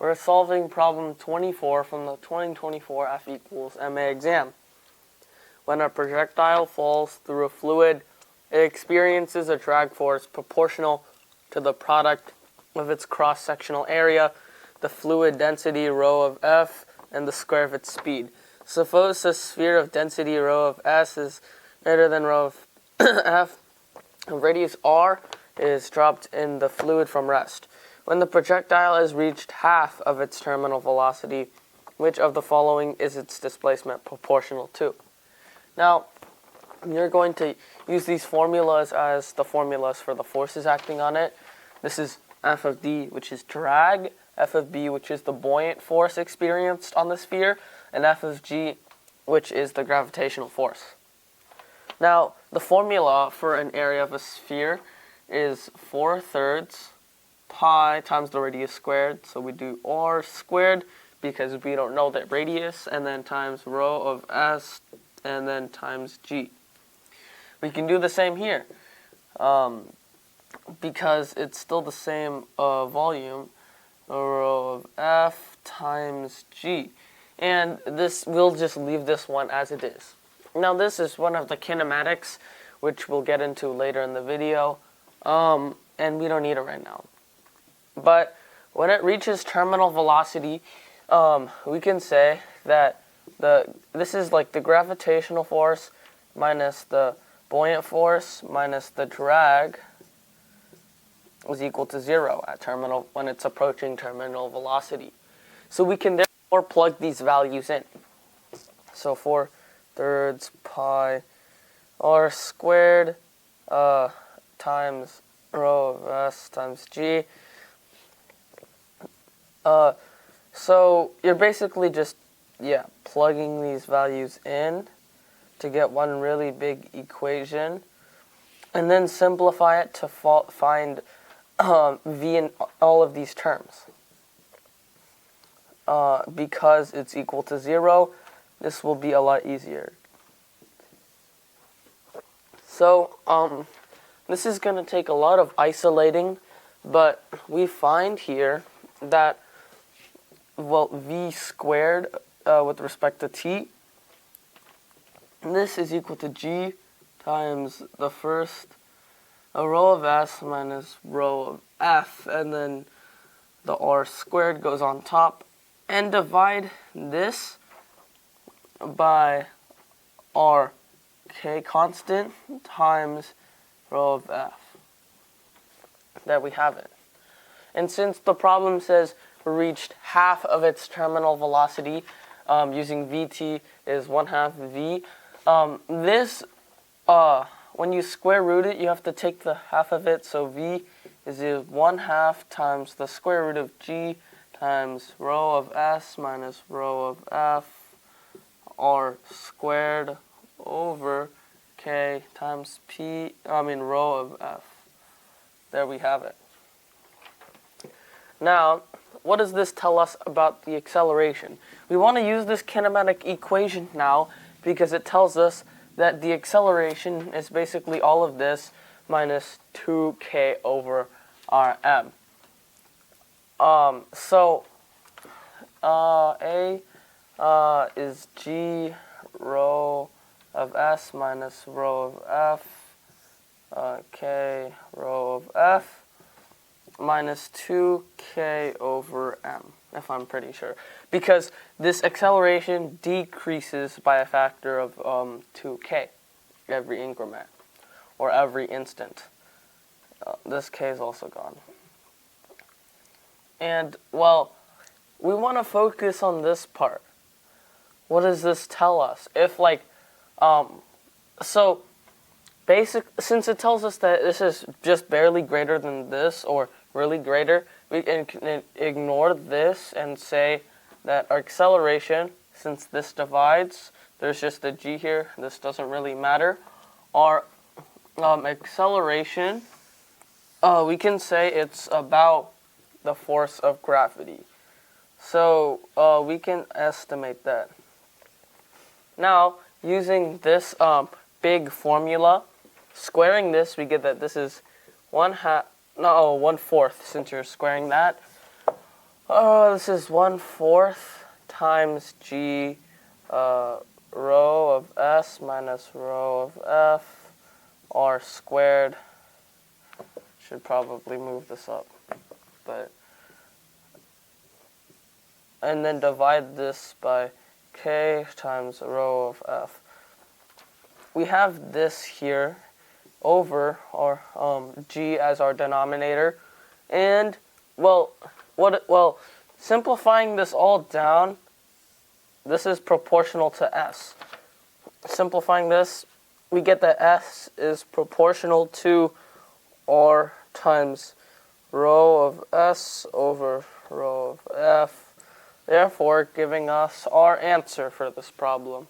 We're solving problem 24 from the 2024 F equals MA exam. When a projectile falls through a fluid, it experiences a drag force proportional to the product of its cross-sectional area, the fluid density rho of F, and the square of its speed. Suppose the sphere of density rho of S is greater than rho of F. Radius r is dropped in the fluid from rest. When the projectile has reached half of its terminal velocity, which of the following is its displacement proportional to? Now, you're going to use these formulas as the formulas for the forces acting on it. This is F of D, which is drag, F of B, which is the buoyant force experienced on the sphere, and F of G, which is the gravitational force. Now, the formula for an area of a sphere is 4/3 pi times the radius squared. So we do r squared because we don't know the radius, and then times rho of S, and then times G. We can do the same here because it's still the same volume, rho of F times G. And this, we'll just leave this one as it is. Now this is one of the kinematics, which we'll get into later in the video, and we don't need it right now. But when it reaches terminal velocity, we can say that this is like the gravitational force minus the buoyant force minus the drag is equal to 0 at terminal when it's approaching terminal velocity. So we can therefore plug these values in. So 4/3 pi r squared times rho of S times G. So you're basically just plugging these values in to get one really big equation, and then simplify it to find v in all of these terms. Because it's equal to 0, this will be a lot easier. So this is going to take a lot of isolating, but we find here that, well, v squared with respect to t, this is equal to g times the first rho of S minus rho of F, and then the r squared goes on top, and divide this by r k constant times rho of F. There we have it. And since the problem says we reached half of its terminal velocity, using Vt is 1/2 v. When you square root it, you have to take the half of it, so v is 1/2 times the square root of g times rho of S minus rho of F r squared over k times rho of F. There we have it. Now, what does this tell us about the acceleration? We want to use this kinematic equation now because it tells us that the acceleration is basically all of this minus 2k over rm. A is g rho of S minus rho of F, k rho of F, minus 2k over m, if I'm pretty sure. Because this acceleration decreases by a factor of 2k every increment, or every instant. This k is also gone. And, well, we want to focus on this part. What does this tell us? If, since it tells us that this is just barely greater than this, or really greater, we can ignore this and say that our acceleration, since this divides, there's just a g here, this doesn't really matter. Our acceleration, we can say it's about the force of gravity. So we can estimate that. Now, using this big formula, squaring this, we get that this is 1/4, since you're squaring that, This is 1/4 times G rho of S minus rho of F R squared. Should probably move this up, and then divide this by K times rho of F. We have this here over our G as our denominator, and simplifying this all down, this is proportional to S. Simplifying this, we get that S is proportional to R times rho of S over rho of F, therefore giving us our answer for this problem.